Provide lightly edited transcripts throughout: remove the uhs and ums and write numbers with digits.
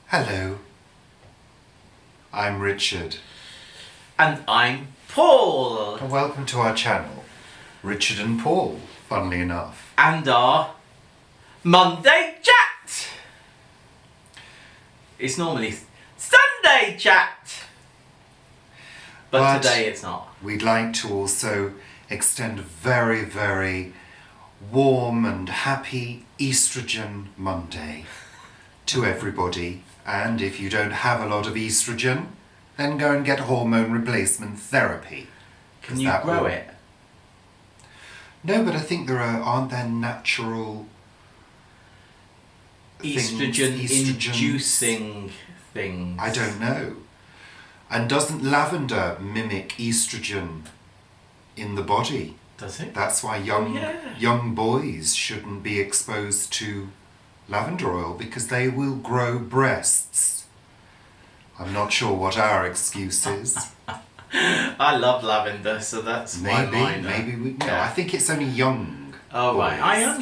Hello, I'm Richard. And I'm Paul. And welcome to our channel, Richard and Paul, funnily enough. And our Monday chat. It's normally Sunday chat. But today it's not. We'd like to also extend a very, very warm and happy Estrogen Monday to everybody. And if you don't have a lot of estrogen, then go and get hormone replacement therapy. Can you grow it? No, but I think aren't there natural estrogen-inducing things? I don't know. And doesn't lavender mimic estrogen in the body? Does it? That's why young boys shouldn't be exposed to lavender oil, because they will grow breasts. I'm not sure what our excuse is. I love lavender, so that's maybe No, I think it's only young. Oh boys. right, I am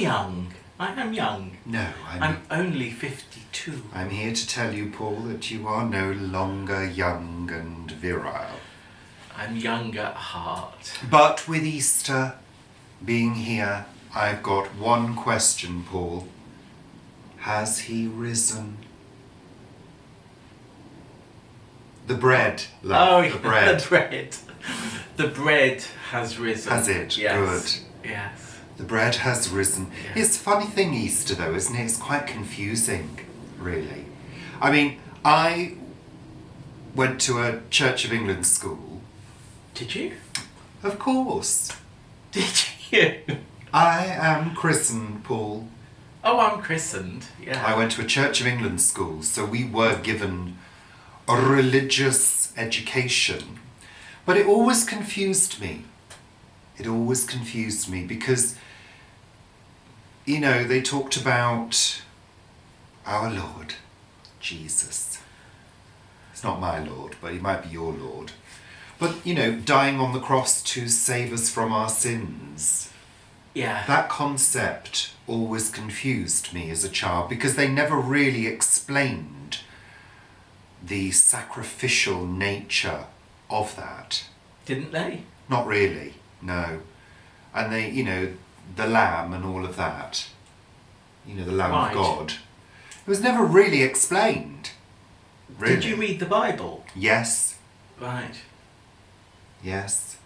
young. No, I'm only 52. I'm here to tell you, Paul, that you are no longer young and virile. I'm young at heart. But with Easter being here, I've got one question, Paul. Has he risen? The bread, love. Oh, the bread. The bread. The bread has risen. Has it? Yes. Good. Yes. The bread has risen. Yes. It's a funny thing, Easter, though, isn't it? It's quite confusing, really. I mean, I went to a Church of England school. Did you? Of course. Did you? I am christened, Paul. Oh, I'm christened. Yeah. I went to a Church of England school, so we were given a religious education. But it always confused me. It always confused me because, you know, they talked about our Lord, Jesus. It's not my Lord, but he might be your Lord. But, you know, dying on the cross to save us from our sins. Yeah. That concept always confused me as a child because they never really explained the sacrificial nature of that. Didn't they? Not really, no. And they, you know, the lamb and all of that, you know, the Lamb of God. It was never really explained. Really. Did you read the Bible? Yes. Right. Yes.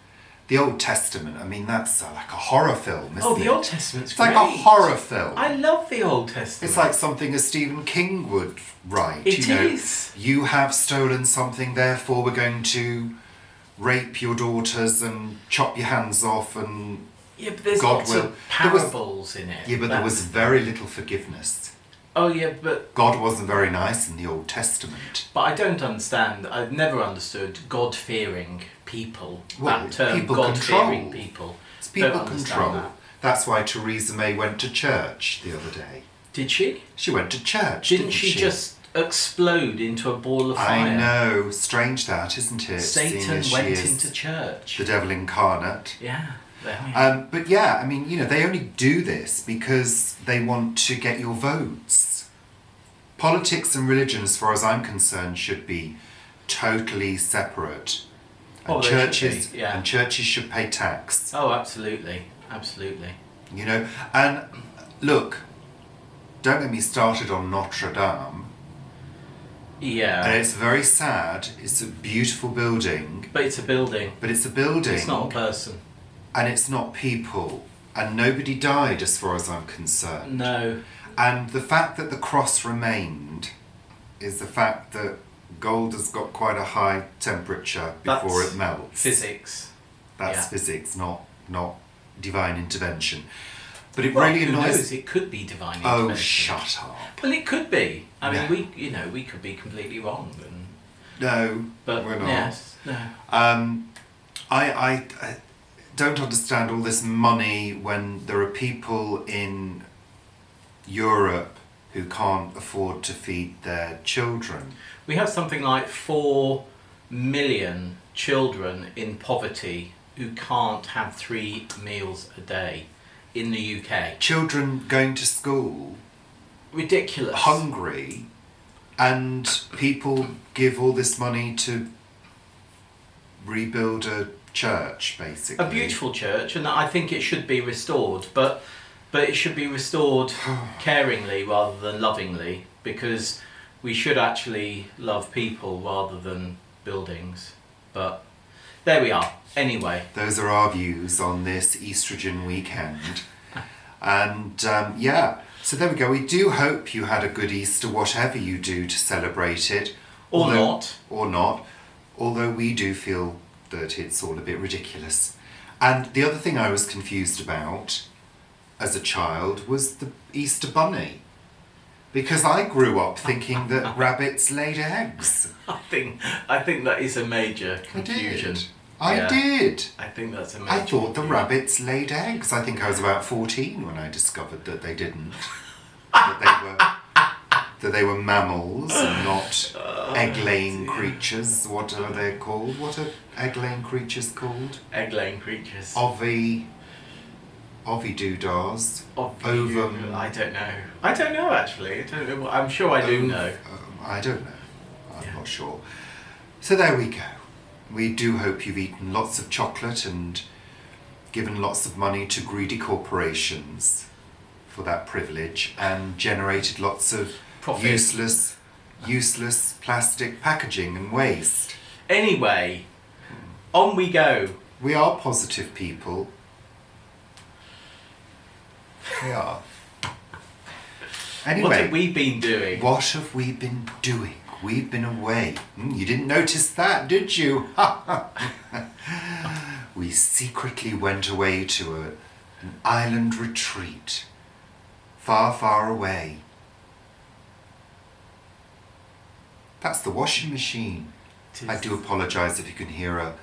The Old Testament, I mean, that's like a horror film, isn't it? Oh, the Old Testament's It's great. like a horror film. I love the Old Testament. It's like something a Stephen King would write. It you know, is. You have stolen something, therefore we're going to rape your daughters and chop your hands off and yeah, but there's God lots will. of parables in it. Yeah, but there was very little forgiveness. Oh yeah, but God wasn't very nice in the Old Testament. But I don't understand. I've never understood God-fearing people. Well, that term, people God-fearing control. people. It's people Don't understand control. that. That's why Theresa May went to church the other day. Did she? She went to church, Didn't she just explode into a ball of fire? I know. Strange that, isn't it? Satan went into church. The devil incarnate. Yeah. There we are. But yeah, I mean, you know, they only do this because they want to get your votes. Politics and religion, as far as I'm concerned, should be totally separate. And They churches should be, yeah. and churches should pay tax. Oh, absolutely. Absolutely. You know, and look, don't get me started on Notre Dame. Yeah. And it's very sad. It's a beautiful building. But it's a building. But it's a building. It's not a person. And it's not people. And nobody died, as far as I'm concerned. No. And the fact that the cross remained is the fact that gold has got quite a high temperature before it melts. Physics. That's physics, not divine intervention. But it Well, really who annoys. knows? It could be divine intervention. Oh, shut up! Well, it could be. I mean, Yeah. we could be completely wrong. And, No, but we're not. yes, no. I don't understand all this money when there are people in Europe who can't afford to feed their children. We have something like 4 million children in poverty who can't have 3 meals a day in the UK. Children going to school Ridiculous. hungry And people give all this money to rebuild a church, basically. A beautiful church, and I think it should be restored, but it should be restored caringly rather than lovingly, because we should actually love people rather than buildings. But there we are. Anyway. Those are our views on this estrogen weekend. And yeah, so there we go. We do hope you had a good Easter, whatever you do to celebrate it. Or not. Or not. Although we do feel that it's all a bit ridiculous. And the other thing I was confused about as a child was the Easter bunny. Because I grew up thinking that rabbits laid eggs. I think that is a major confusion. I did. I think that's a major I thought the confusion. rabbits laid eggs. I think I was about 14 when I discovered that they didn't. that they were mammals and not egg-laying creatures. What are they called? What are egg-laying creatures called? Egg-laying creatures. Ovidoodahs. Ovum. I don't know. I don't know actually. I don't know. I'm sure I do know. I don't know. I'm not sure. So there we go. We do hope you've eaten lots of chocolate and given lots of money to greedy corporations for that privilege and generated lots of Profit. useless plastic packaging and waste. Anyway, on we go. We are positive people. We are. Anyway, What have we been doing? What have we been doing? We've been away. You didn't notice that, did you? We secretly went away to an island retreat. Far, far away. That's the washing machine. I do apologise if you can hear a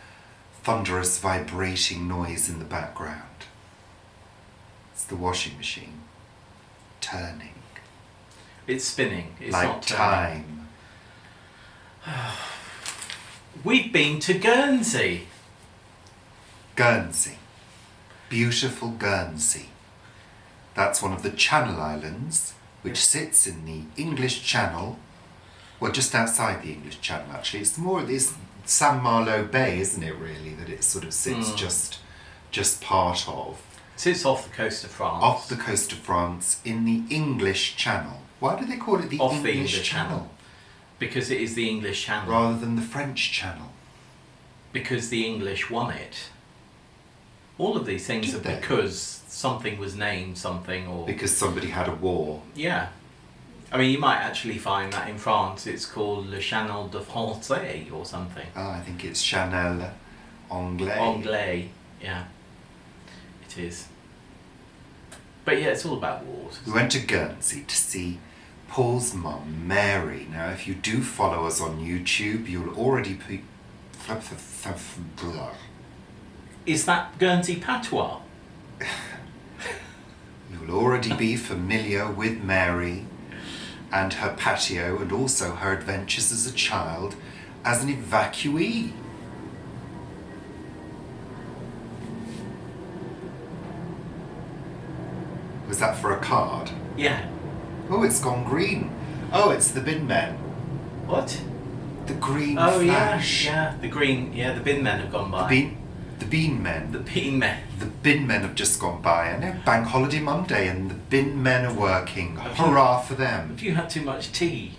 thunderous vibrating noise in the background. It's the washing machine. Turning. It's spinning. It's like not turning. time. We've been to Guernsey. Guernsey. Beautiful Guernsey. That's one of the Channel Islands, which sits in the English Channel. Well, just outside the English Channel, actually. It's more this San Malo Bay, isn't it, really, that it sort of sits just part of. Sits off the coast of France. Off the coast of France, in the English Channel. Why do they call it the English Channel? Because it is the English Channel. Rather than the French Channel. Because the English won it. All of these things Did are they? because something was named something or... Because somebody had a war. Yeah. I mean, you might actually find that in France it's called Le Channel de Français or something. Oh, I think it's Chanel Anglais. Anglais, yeah. It is. But yeah, it's all about wars. We went to Guernsey to see Paul's mum, Mary. Now, if you do follow us on YouTube, you'll already be... Is that Guernsey patois? You'll already be familiar with Mary and her patio and also her adventures as a child as an evacuee. Was that for a card? Yeah. Oh, it's gone green. Oh, it's the bin men. What? The green Oh flash. yeah, the green, the bin men have gone by. The bean men. The bin men. The bin men have just gone by. I know, Bank Holiday Monday and the bin men are working. Have Hurrah for them. Have you had too much tea?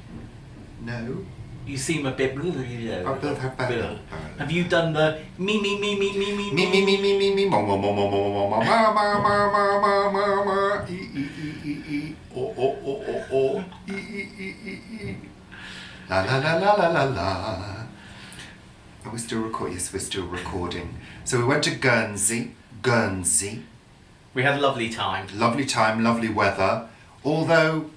No. You seem a bit... Have Have you done the me me me me me me me me me me me me mo mo mo mo mo mo mo ma ma ma ma ma ma ma e e e e e o o o o o e e e e e la la la la la la la. Are we still recording? Yes, we're still recording. So we went to Guernsey. We had a lovely time. Lovely time, lovely weather. Although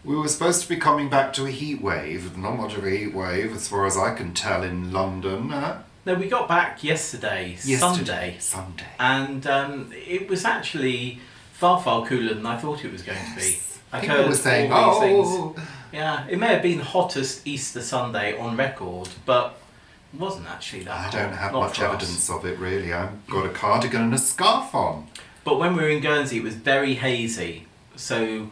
we were supposed to be coming back to a heat wave. Not much of a heat wave, as far as I can tell, in London. No, we got back yesterday. Sunday. And it was actually far, far cooler than I thought it was going to be. I've People heard were saying, all these things. Yeah, it may have been the hottest Easter Sunday on record, but it wasn't actually that hot. I don't have Not much for us. evidence of it, really. I've got a cardigan and a scarf on. But when we were in Guernsey, it was very hazy. So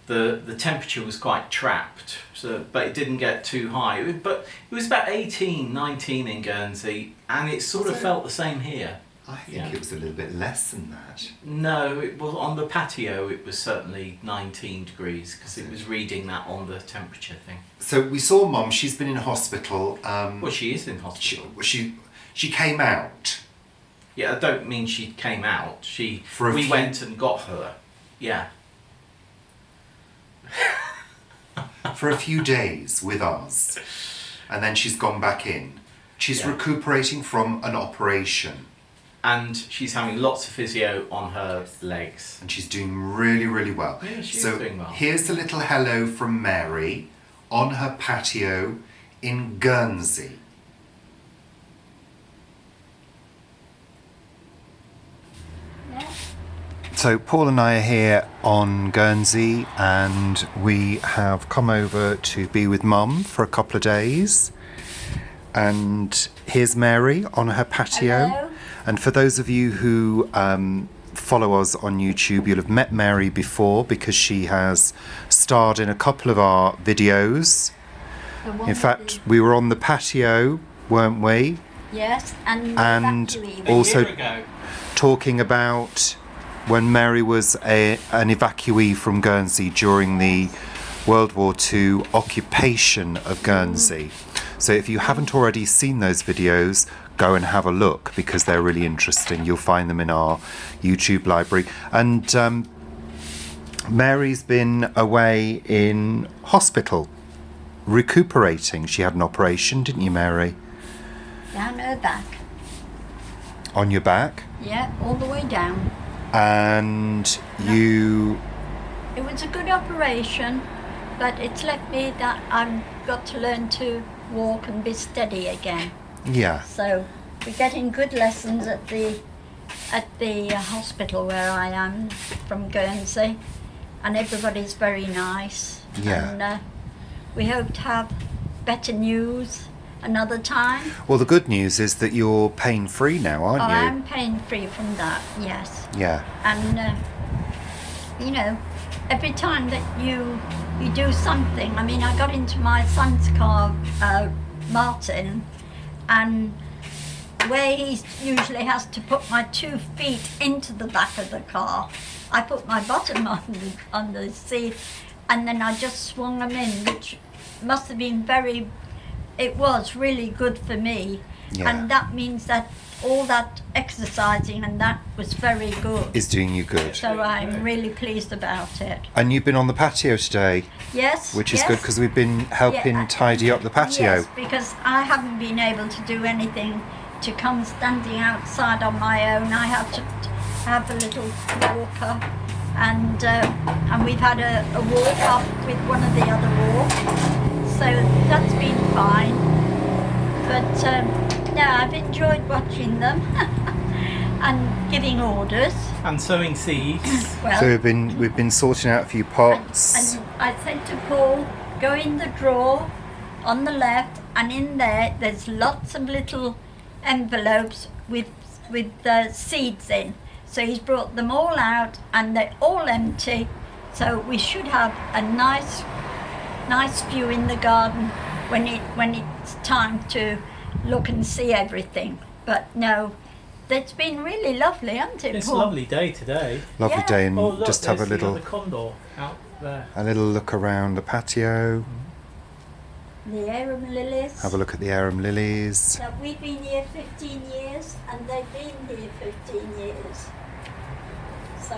the temperature was quite trapped, so but it didn't get too high. But it was about 18, 19 in Guernsey, and it sort of felt the same here. I think it was a little bit less than that. No, it was on the patio. It was certainly 19 degrees because it was reading that on the temperature thing. So we saw Mum. She's been in hospital. Well, she is in hospital. She came out. Yeah, I don't mean she came out. We went and got her. Yeah. For a few days with us, and then she's gone back in. She's recuperating from an operation. And she's having lots of physio on her legs. And she's doing really, really well. Yeah, she's doing well. Here's a little hello from Mary on her patio in Guernsey. Yeah. So Paul and I are here on Guernsey, and we have come over to be with Mum for a couple of days. And here's Mary on her patio. Hello. And for those of you who follow us on YouTube, you'll have met Mary before because she has starred in a couple of our videos. In fact, we were on the patio, weren't we? Yes, and also A year ago. talking about when Mary was an evacuee from Guernsey during the World War II occupation of Guernsey. So if you haven't already seen those videos, go and have a look because they're really interesting. You'll find them in our YouTube library. And Mary's been away in hospital, recuperating. She had an operation, didn't you, Mary? down her back. On your back? Yeah, all the way down. And you... It was a good operation, but it's left me that I've got to learn to walk and be steady again. Yeah. So we're getting good lessons at the hospital where I am from Guernsey, and everybody's very nice. Yeah. And we hope to have better news another time. Well, the good news is that you're pain-free now, aren't you? I'm pain-free from that, yes. Yeah. And you know, every time that you do something, I mean, I got into my son's car, Martin, and where he usually has to put my 2 feet into the back of the car, I put my bottom on the seat, and then I just swung them in, which must have been it was really good for me. Yeah. And that means that all that exercising and that was very good. Is doing you good. So I'm really pleased about it. And you've been on the patio today, Yes. which is yes. good because we've been helping Yeah, tidy up the patio. Yes, because I haven't been able to do anything to come standing outside on my own. I have to have a little walker, and we've had a walk up with one of the other walks, so that's been fine. But yeah, I've enjoyed watching them and giving orders. And sowing seeds. Well, So we've been sorting out a few pots. and I said to Paul, go in the drawer on the left, and in there's lots of little envelopes with seeds in. So he's brought them all out, and they're all empty. So we should have a nice view in the garden when it's time to look and see everything. But no, it's been really lovely, hasn't it, It's a Paul? lovely day today. Lovely Yeah. day, and Oh, look, just have a there's the little other condor out there. look around the patio. The arum lilies. Have a look at the arum lilies. That we've been here 15 years and they've been here 15 years. So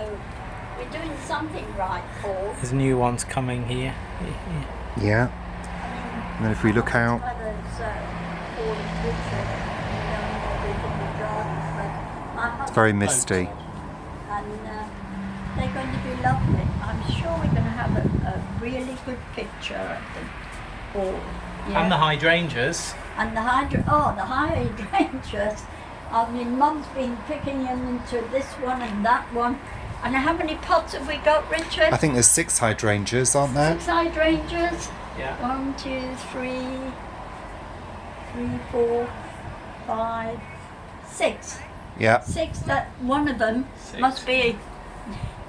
we're doing something right, Paul. There's new ones coming here. Yeah. I mean, And then if we look out, it's very misty. And they're going to be lovely. I'm sure we're going to have a really good picture of them all. Yeah. And the hydrangeas. And the hydrangeas. I mean, Mum's been picking them into this one and that one. And how many pots have we got, Richard? I think there's 6 hydrangeas, aren't there? 6 hydrangeas. Yeah. 1, 2, 3, 4, 5, 6. Yeah. 6. That one of them Six. must be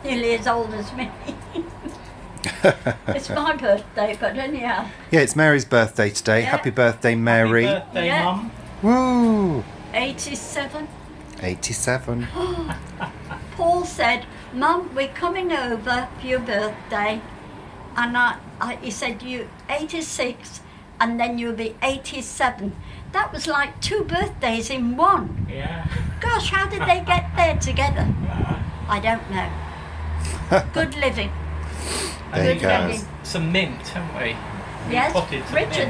nearly as old as me. It's my birthday, but anyhow. Yeah, it's Mary's birthday today. Yeah. Happy birthday, Mary. Happy birthday, Yeah. Mum. Woo! 87. 87. Paul said, Mum, we're coming over for your birthday. And he said, you 86 and then you'll be 87. That was like 2 birthdays in one. Yeah. Gosh, how did they get there together? I don't know. Good living. There you Good go. living. Some mint, haven't we? We Yes, potted some Richard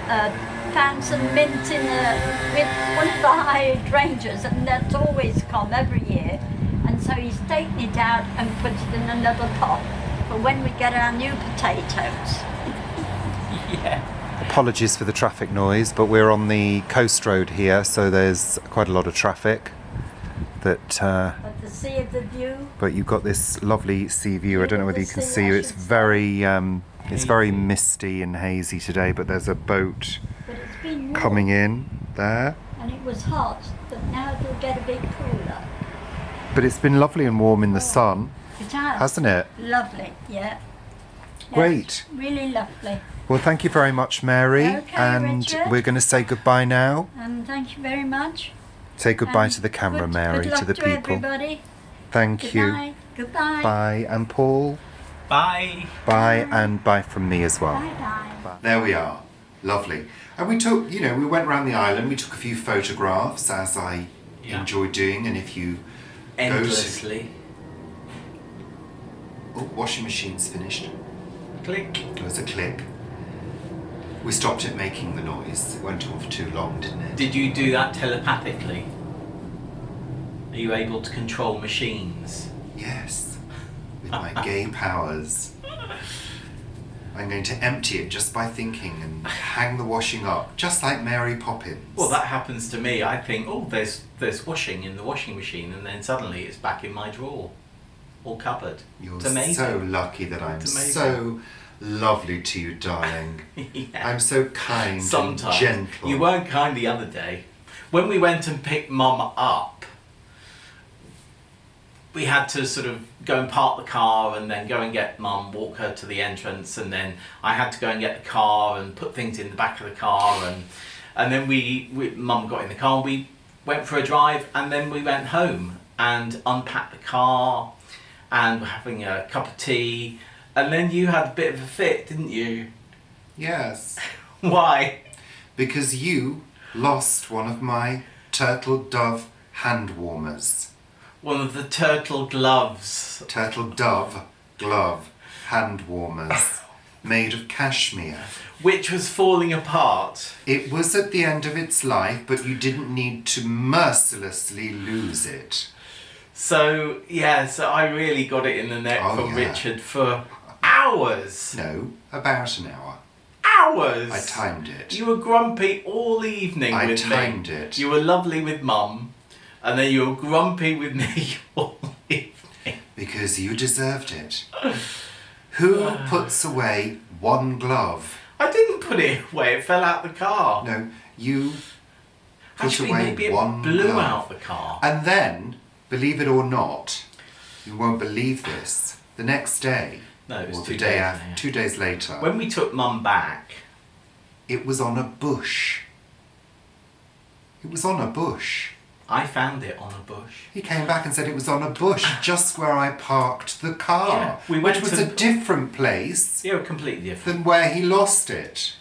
mint. found some mint with one of the hydrangeas, and that's always come every year. And so he's taken it out and put it in another pot for when we get our new potatoes. Yeah. Apologies for the traffic noise, but we're on the coast road here, so there's quite a lot of traffic. But the sea of the view, But you've got this lovely sea view. I don't know whether you can see. It's Hazy. very misty and hazy today. But there's a boat but it's been warm, coming in there. and it was hot, but now it'll get a bit cooler. But it's been lovely and warm in the sun, It has. hasn't it? Lovely, yeah. Great. Really lovely. Well, thank you very much, Mary. Okay, and Richard. we're going to say goodbye now. And thank you very much. Say goodbye And to the camera, good, Mary, good luck to the people. Everybody. Thank Good you. night. Goodbye. Bye. And Paul, Bye. bye, and bye from me as well. Bye. There we are. Lovely. And we took, we went around the island, we took a few photographs, as I enjoy doing, and if you Endlessly. Oh, washing machine's finished. Click. There was a click. We stopped it making the noise. It went on for too long, didn't it? Did you do that telepathically? Are you able to control machines? Yes. With my gay powers. I'm going to empty it just by thinking and hang the washing up, just like Mary Poppins. Well, that happens to me. I think, oh, there's washing in the washing machine, and then suddenly it's back in my drawer, all covered. You're It's amazing. so lucky that I'm It's amazing. so lovely to you, darling. Yeah. I'm so kind Sometimes. and gentle. You weren't kind the other day. When we went and picked Mum up, we had to sort of go and park the car and then go and get Mum, walk her to the entrance, and then I had to go and get the car and put things in the back of the car, and then Mum got in the car and we went for a drive, and then we went home and unpacked the car and were having a cup of tea, and then you had a bit of a fit, didn't you? Yes. Why? Because you lost one of my turtle dove hand warmers. One of the turtle gloves. Turtle dove glove hand warmers made of cashmere. Which was falling apart. It was at the end of its life, but you didn't need to mercilessly lose it. So, yeah, so I really got it in the neck Oh, from yeah. Richard for hours. No, about an hour. Hours! I timed it. You were grumpy all evening I with me. timed it. You were lovely with Mum, and then you were grumpy with me all evening. Because you deserved it. Who puts away one glove? I didn't put it away, it fell out the car. No, you put Actually, away maybe it one blew glove. out the car. And then, believe it or not, you won't believe this, the next day, No, it was or 2 the days day later. after, 2 days later, When we took Mum back, it was on a bush. It was on a bush. I found it on a bush. He came back and said it was on a bush just where I parked the car, Yeah, we which went was to- a different place They were completely different. than where he lost it.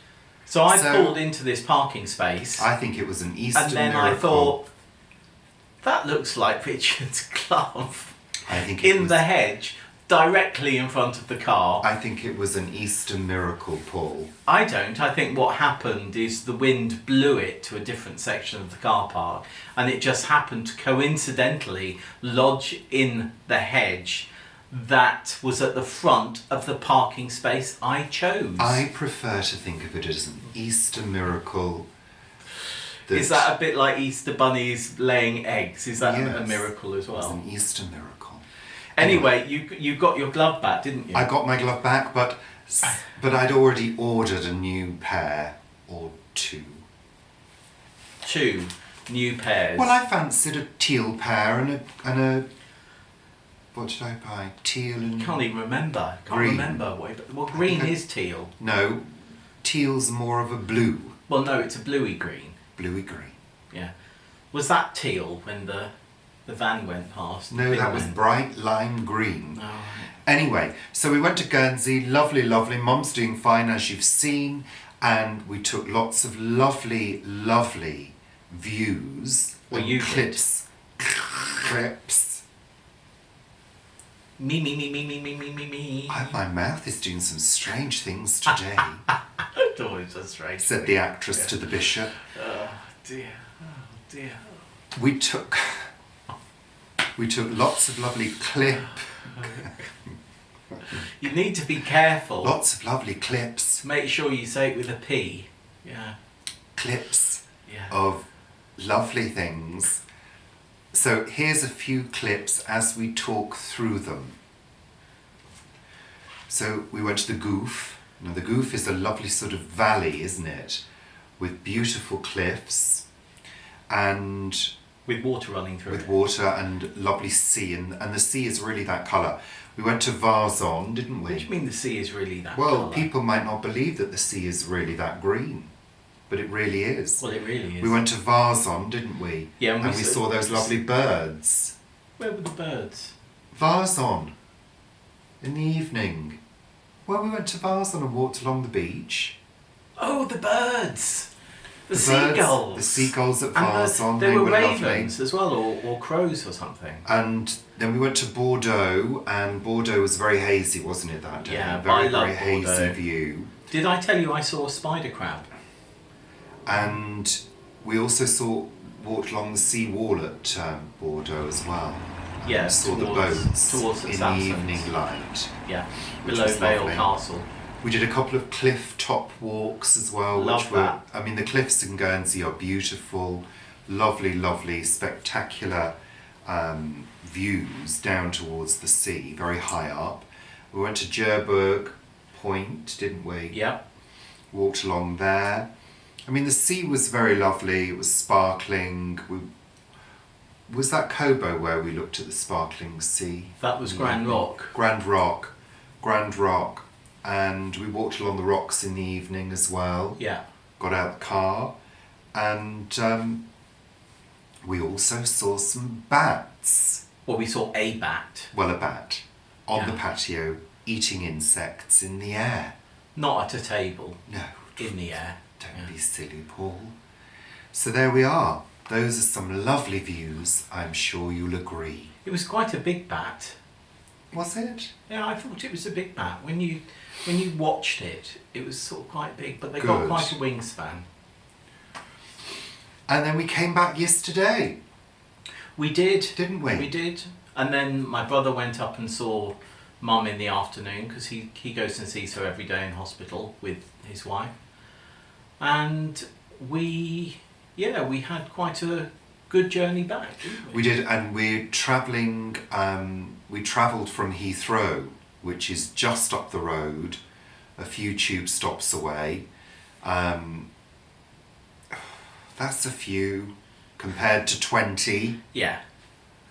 So I So- pulled into this parking space, I think it was an Easter and then miracle. I thought, that looks like Richard's glove I think it in was, the hedge, directly in front of the car. I think it was an Easter miracle, Paul. I don't. I think what happened is the wind blew it to a different section of the car park, and it just happened to coincidentally lodge in the hedge that was at the front of the parking space I chose. I prefer to think of it as an Easter miracle. Is that a bit like Easter bunnies laying eggs? Is that a Yes. miracle as It was well? an Easter miracle. Anyway, you got your glove back, didn't you? I got my glove back, but I'd already ordered a new pair or two. 2 new pairs. Well, I fancied a teal pair and What did I buy? Teal and... Can't even remember. Green. Well, green is teal. No, teal's more of a blue. Well, no, it's a bluey green. Bluey green. Yeah. Was that teal when the van went past? No, that was bright lime green. Oh, right. Anyway, so we went to Guernsey. Lovely, lovely. Mum's doing fine, as you've seen. And we took lots of lovely, lovely views. Well, and you clips. Clips. Me. My mouth is doing some strange things today, It's always a strange said the actress to the bishop. Oh dear. We took lots of lovely You need to be careful. lots of lovely clips. Make sure you say it with a P. Yeah. Clips Yeah. of lovely things. So here's a few clips as we talk through them. So we went to the Gouffre. Now the Gouffre is a lovely sort of valley, isn't it? With beautiful cliffs and With water running through with it. water and lovely sea, and the sea is really that colour. We went to Varzon, didn't What do we? you mean the sea is really that Well, colour? people might not believe that the sea is really that green, but it really is. Well, it really is. We went to Varzon, didn't we? Yeah, and we saw those lovely birds. Where were the birds? Varzon, in the evening. Well, we went to Varzon and walked along the beach. Oh, the birds! The birds, seagulls! the seagulls at And Varzon, they were lovely. ravens as well, or crows or something. And then we went to Bordeaux, and Bordeaux was very hazy, wasn't it, that day? Yeah, very, I love very hazy Bordeaux. view. Did I tell you I saw a spider crab? And we also walked along the sea wall at Bordeaux as well. Yeah, Saw the boats towards the in the Saxons. evening light. Yeah, which below was Vale lovely. Castle. We did a couple of cliff top walks as well, Love which were, that. I mean, the cliffs in Guernsey are beautiful, lovely, lovely, spectacular views down towards the sea, very high up. We went to Cherbourg Point, didn't we? Yep. Walked along there. I mean, the sea was very lovely, it was sparkling. Was that Cobo where we looked at the sparkling sea? That was Grand Rock. Grand Rock. And we walked along the rocks in the evening as well. Yeah. Got out the car, and we also saw some bats. Well, we saw a bat. Well, a bat on the Yeah. patio eating insects in the air. Not at a table. No, In the air. don't Yeah. be silly, Paul. So there we are. Those are some lovely views. I'm sure you'll agree. It was quite a big bat. Was it? Yeah, I thought it was a big bat. When you watched it, it was sort of quite big, but they got Good. quite a wingspan. And then we came back yesterday, We did. didn't we? We did. And then my brother went up and saw Mum in the afternoon, because he goes and sees her every day in hospital with his wife. And we had quite a good journey back, didn't we? We did, and we're travelling. We travelled from Heathrow, which is just up the road, a few tube stops away. That's a few compared to 20, Yeah.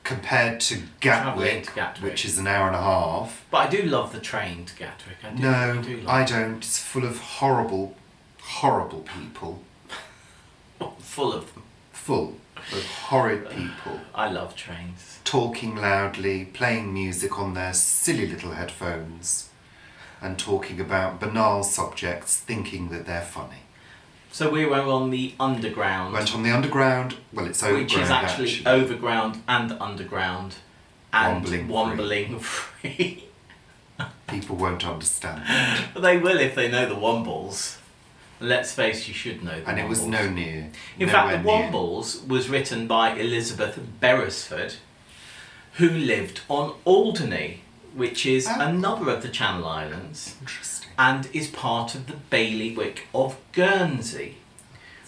compared to Travelling Gatwick, to Gatwick. which is an hour and a half. But I do love the train to Gatwick. I do No, do I like don't. It's full of horrible, horrible people. Full of them. Full of horrid people. I love trains. Talking loudly, playing music on their silly little headphones, and talking about banal subjects, thinking that they're funny. So we were on the underground, Went on the underground, well, it's overground which is actually overground and underground and Wombling free. wombling free. People won't understand. But they will if they know the Wombles. Let's face, you should know the And it was Wombles. In nowhere fact, the near. Wombles was written by Elizabeth Beresford, who lived on Alderney, which is Oh. another of the Channel Islands, Interesting. and is part of the bailiwick of Guernsey,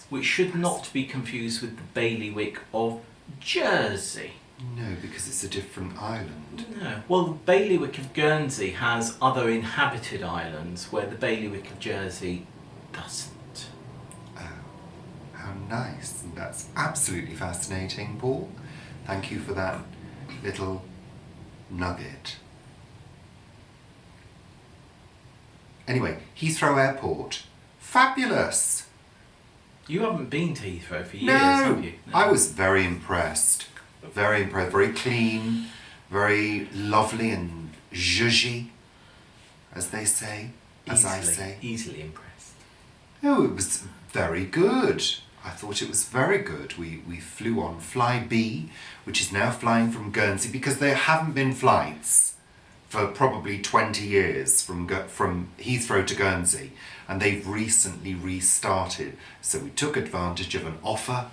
which should not be confused with the bailiwick of Jersey. No, because it's a different island. No. Well, the bailiwick of Guernsey has other inhabited islands, where the bailiwick of Jersey doesn't. Oh, how nice. And that's absolutely fascinating, Paul. Thank you for that little nugget. Anyway, Heathrow Airport. Fabulous! You haven't been to Heathrow for years, No, have you? No. I was very impressed. Very impressed. Very clean, very lovely and zhuzhy, as they say, as I say. Easily impressed. Oh, it was very good. I thought it was very good. We flew on Fly B, which is now flying from Guernsey, because there haven't been flights for probably 20 years from Heathrow to Guernsey, and they've recently restarted. So we took advantage of an offer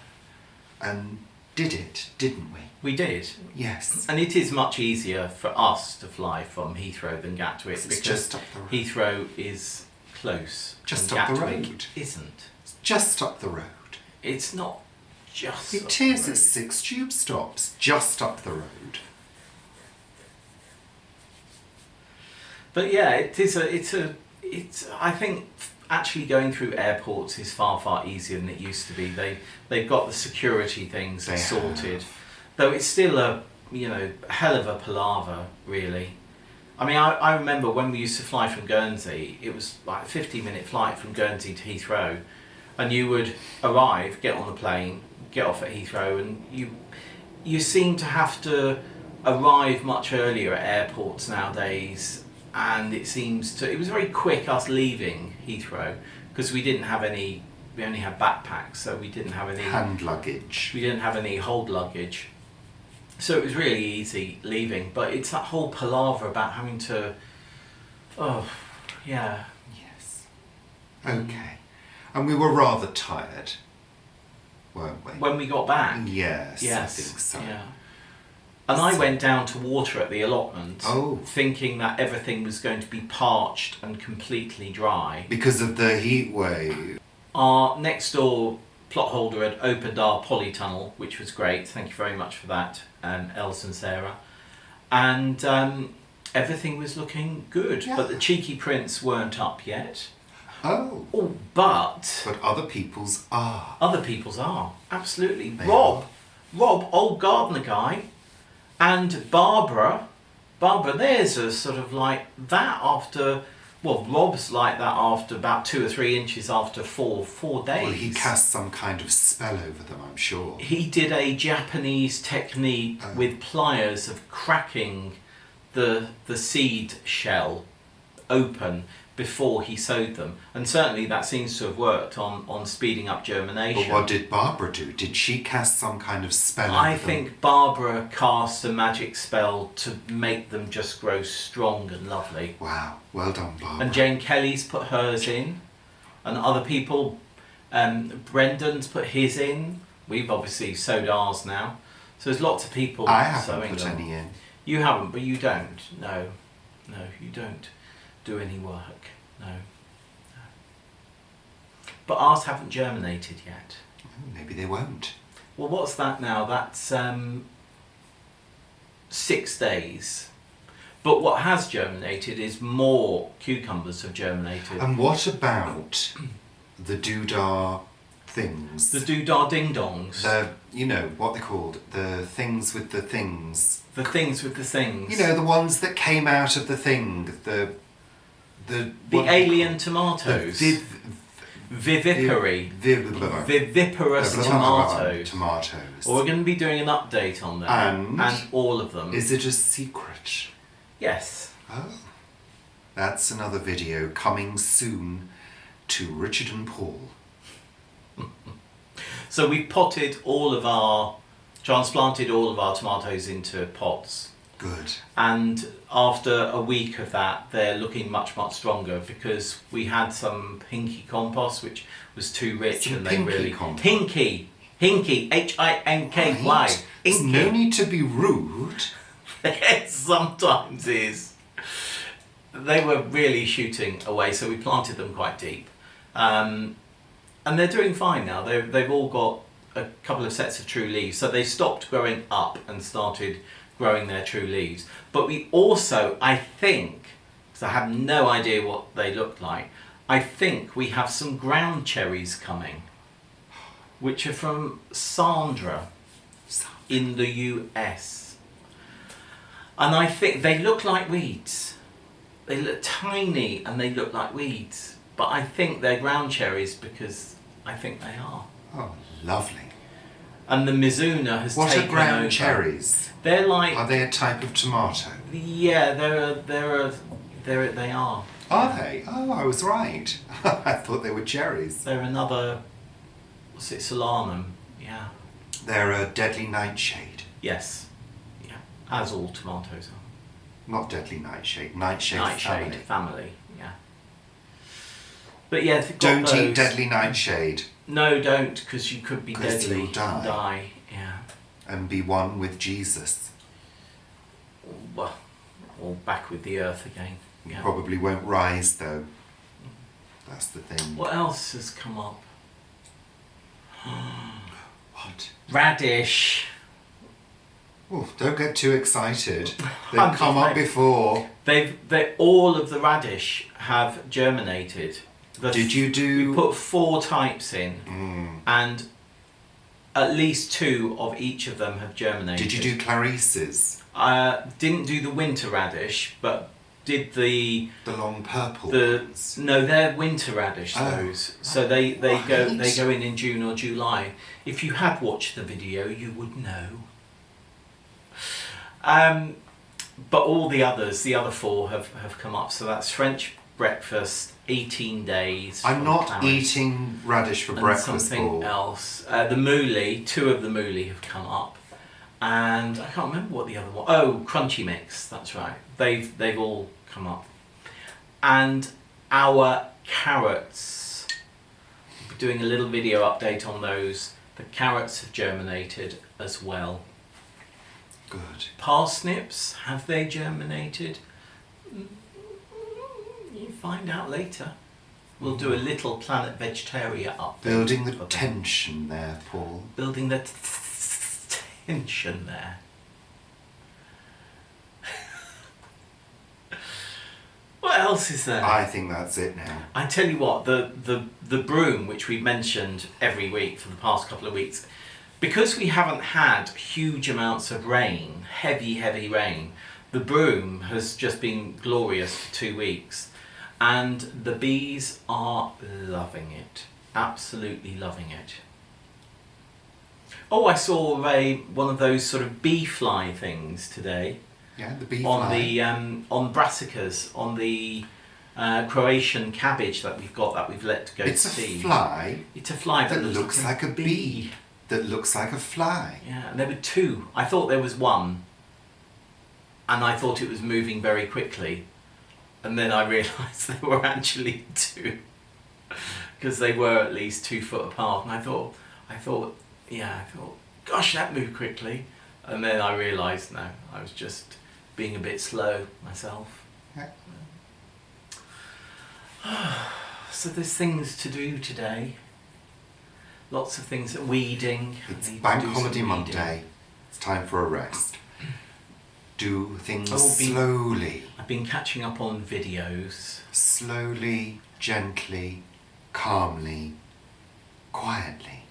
and did it, didn't we? We did. Yes. And it is much easier for us to fly from Heathrow than Gatwick, It's because just up the road. Heathrow is close. Just and up the Gatwick road. isn't. It's just up the road. It's not just up It the is. road. It's 6 tube stops just up the road. But yeah, it's I think actually going through airports is far easier than it used to be. They've got the security things They sorted, have. though it's still a hell of a palaver, really. I mean, I remember when we used to fly from Guernsey, it was like a 50-minute flight from Guernsey to Heathrow, and you would arrive, get on the plane, get off at Heathrow, and you seem to have to arrive much earlier at airports nowadays. And it was very quick us leaving Heathrow, because we only had backpacks, so we didn't have any Hand luggage. we didn't have any hold luggage, so it was really easy leaving. But it's that whole palaver about having to, Yes. Okay. And we were rather tired, weren't we? when we got back. Yes, Yes, I think so. yeah. And I went down to water at the allotment, thinking that everything was going to be parched and completely dry. Because of the heat wave. Our next door plot holder had opened our polytunnel, which was great. Thank you very much for that, Els and Sarah. And everything was looking good, Yeah. but the cheeky prints weren't up yet. Oh. But Other people's are. other people's are, absolutely. They Rob, old gardener guy, and Barbara, there's a sort of like that after, Rob's like that after about 2 or 3 inches after four days. Well, he cast some kind of spell over them, I'm sure. He did a Japanese technique with pliers of cracking the seed shell open before he sowed them, and certainly that seems to have worked on speeding up germination. But what did Barbara do? Did she cast some kind of spell over I them? think Barbara cast a magic spell to make them just grow strong and lovely. Wow, well done, Barbara. And Jane Kelly's put hers in, and other people, Brendan's put his in. We've obviously sowed ours now, so there's lots of people I haven't sowing put them. any in. You haven't, but you don't. No, you don't do any work. No. But ours haven't germinated yet. Maybe they won't. Well, what's that now? That's 6 days. But what has germinated is more cucumbers have germinated. And what about the doodah things? The doodah ding dongs. What they're called? The things with the things. The things with the things. The ones that came out of the thing. The alien tomatoes. Viviparous tomatoes. Tomatoes. Well, we're going to be doing an update on them. And all of them. Is it a secret? Yes. Oh. That's another video coming soon to Richard and Paul. So we transplanted all of our tomatoes into pots. Good. And after a week of that, they're looking much stronger, because we had some hinky compost, which was too rich, Some and they pinky really compost. hinky, Hinky. Right. There's Hinky. no need to be rude. It sometimes is. They were really shooting away, so we planted them quite deep, and they're doing fine now. They've all got a couple of sets of true leaves, so they stopped growing up and started growing their true leaves. But we also, I think, because I have no idea what they look like, I think we have some ground cherries coming, which are from Sandra in the US. And I think they look like weeds. They look tiny and they look like weeds. But I think they're ground cherries because I think they are. Oh, lovely. And the Mizuna has What taken are ground over. cherries? They're like... Are they a type of tomato? Yeah, they are. Are they? Oh, I was right. I thought they were cherries. They're another... What's it? Solanum. Yeah. They're a deadly nightshade. Yes. Yeah. As all tomatoes are. Not deadly nightshade. Nightshade family. Yeah. But yeah, they've got Don't those. eat deadly nightshade. No, don't, because you could be 'Cause deadly. you'll die. Yeah. And be one with Jesus. Well, or back with the earth again. You Yeah. probably won't rise though. That's the thing. What else has come up? What? Radish. Oh, don't get too excited. They've I'm come just up before. They all of the radish have germinated. Did you do? We put 4 types in, and at least 2 of each of them have germinated. Did you do Clarice's? Didn't do the winter radish, but did the long purple the ones? no, they're winter radish. Oh. Those, so they Right. go in June or July. If you had watched the video, you would know. But all the others, the other 4 have come up. So that's French breakfast, 18 days. I'm from not Clarence, eating radish for and breakfast, something Paul. else. The mouli, 2 of the mouli have come up, and I can't remember what the other one. Oh, crunchy mix. That's right. They've all come up, and our carrots. We'll be doing a little video update on those. The carrots have germinated as well. Good. Parsnips, have they germinated? You find out later. We'll do a little Planet Vegetaria update. Building the of them. tension there, Paul. Building the tension there. What else is there? I think that's it now. I tell you what, the broom, which we've mentioned every week for the past couple of weeks, because we haven't had huge amounts of rain, heavy rain, the broom has just been glorious for 2 weeks, and the bees are loving it, absolutely loving it. Oh, I saw one of those sort of bee fly things today. Yeah, the bee On fly. the on brassicas, on the Croatian cabbage that we've got that we've let go It's to a seed. fly It's a fly that looks like a bee. That looks like a fly. Yeah, and there were 2. I thought there was 1, and I thought it was moving very quickly, and then I realised there were actually 2, because they were at least 2 foot apart. And I thought, gosh, that moved quickly, and then I realised no, I was just being a bit slow myself. Yeah. So there's things to do today. Lots of things. Weeding. It's I need to Bank do some Holiday weeding. Monday. It's time for a rest. Do things Oh, slowly. I've been catching up on videos. Slowly, gently, calmly, quietly,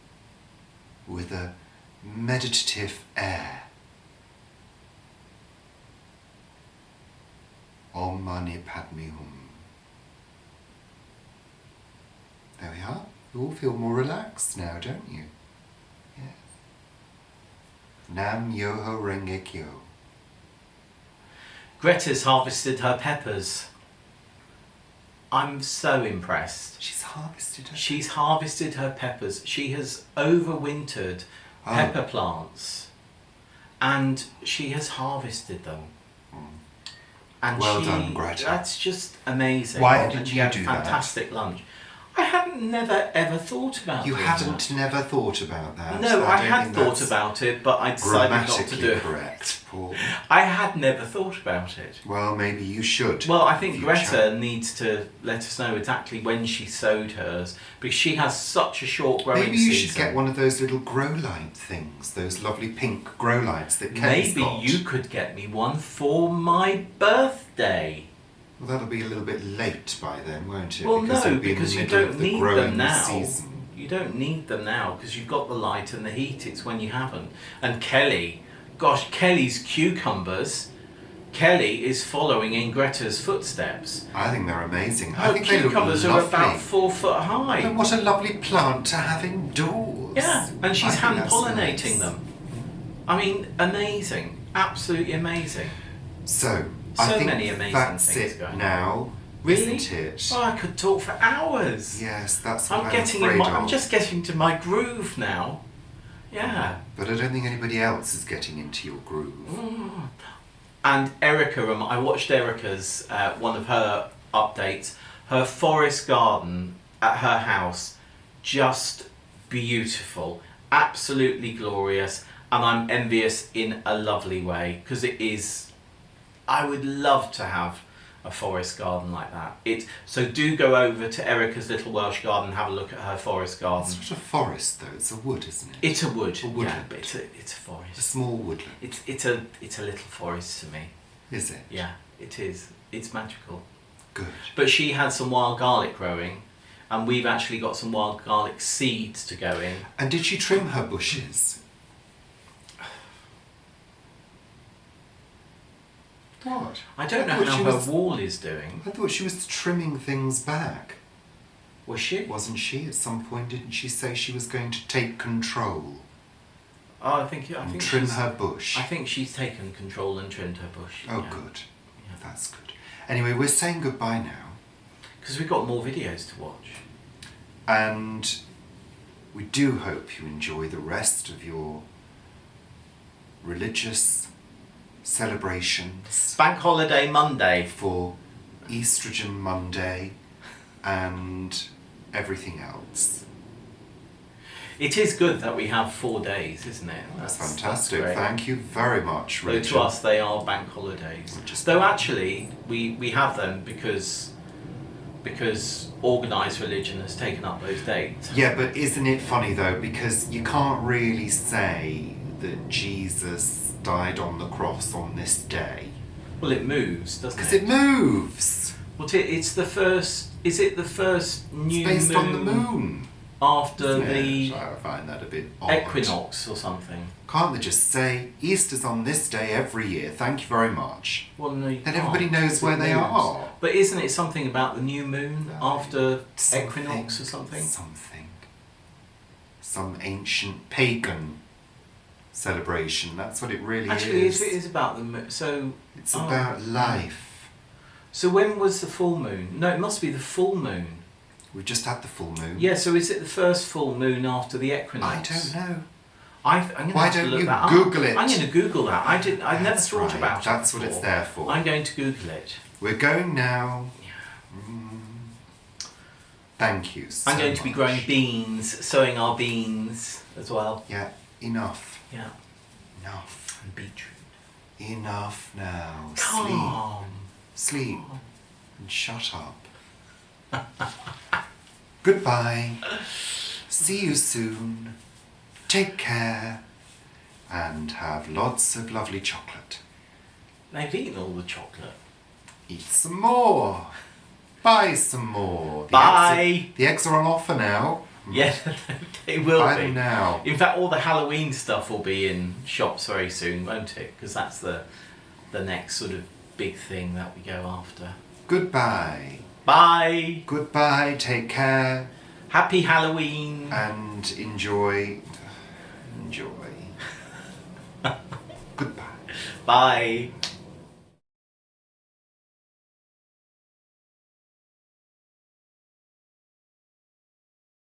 with a meditative air. Om Mani Padme Hum. There we are. You all feel more relaxed now, don't you? Yes. Nam Yoho Renge Kyo. Greta's harvested her peppers. I'm so impressed. She's harvested her. She's harvested her peppers. She has overwintered Oh. pepper plants, and she has harvested them. And Well done, Greta. That's just amazing. Why And did she you had do that? fantastic lunch. I hadn't never ever thought about You doing hadn't that. never thought about that. No, I don't had think thought that's about it, but I decided not to grammatically do it. correct, Paul. I had never thought about it. Well, maybe you should. Well, I think Future. Greta needs to let us know exactly when she sowed hers, because she has such a short growing Maybe you season. should get one of those little grow light things, those lovely pink grow lights that Kelly's Maybe got. you could get me one for my birthday. Well, that'll be a little bit late by then, won't it? Well, because no, it'll be in the because you middle don't of the need growing them now. season. You don't need them now because you've got the light and the heat. It's when you haven't. And Kelly, gosh, Kelly's cucumbers Kelly is following in Greta's footsteps. I think they're amazing. I Her think they look cucumbers lovely. are about 4 foot high. And what a lovely plant to have indoors. Yeah, and she's I think hand that's pollinating nice. them. I mean, amazing. Absolutely amazing. So, So I think many amazing that's things it going on. now, Really? isn't it? Oh, I could talk for hours. Yes, that's what I'm I'm getting afraid in of. I'm just getting to my groove now. Yeah. But I don't think anybody else is getting into your groove. And Erica, I watched Erica's, one of her updates, her forest garden at her house, just beautiful, absolutely glorious, and I'm envious in a lovely way, because it is, I would love to have a forest garden like that. So do go over to Erica's Little Welsh Garden and have a look at her forest garden. It's not a forest though, it's a wood, isn't it? It's a wood, A woodland. yeah, but it's a A forest. small woodland. It's a little forest to me. Is it? Yeah, it is. It's magical. Good. But she had some wild garlic growing, and we've actually got some wild garlic seeds to go in. And did she trim her bushes? What? I don't know thought how she her was- wall is doing. I thought she was trimming things back. Was she? Wasn't she? At some point, didn't she say she was going to take control Oh, I think trim she's- her bush? I think she's taken control and trimmed her bush. Oh, yeah. good. Yeah. That's good. Anyway, we're saying goodbye now. Because we've got more videos to watch. And we do hope you enjoy the rest of your religious celebrations Bank holiday Monday. for Estrogen Monday and everything else. It is good that we have 4 days, isn't it? That's fantastic. great. Thank you very much, Though Richard. to us they are bank holidays. Just- Though actually we have them because organised religion has taken up those dates. Yeah, but isn't it funny though, because you can't really say that Jesus died on the cross on this day. Well, it moves, doesn't Because it? it moves. Well, it's the first. Is it the first new It's based on the moon. after Isn't the it? I find that a bit odd. equinox or something? Can't they just say Easter's on this day every year? Thank you very much. Well, no, you Then can't, everybody knows because where it they moves. are. But isn't it something about the new moon No. after Something, equinox or something? Some ancient pagan celebration. That's what it really Actually, is. it is about the moon. So It's about life. So when was the full moon? No, it must be the full moon. We've just had the full moon. Yeah. So is it the first full moon after the I equinox? don't know. I'm gonna Why have to don't look you that up. Google it? I'm going to Google that. I never That's thought right. about it. That's what it's before. there for. I'm going to Google it. We're going now. Thank you so I'm going to be much. growing beans, sowing our beans as well. Yeah, enough. Yeah, Enough. and beetroot. Enough now. Calm. Sleep. Sleep. And shut up. Goodbye. See you soon. Take care. And have lots of lovely chocolate. They've eaten all the chocolate. Eat some more. Buy some more. Bye. The eggs are on offer now. Yeah, they will Buy be. them now. In fact, all the Halloween stuff will be in shops very soon, won't it? Because that's the next sort of big thing that we go after. Goodbye. Bye. Goodbye. Take care. Happy Halloween. And enjoy. Goodbye. Bye.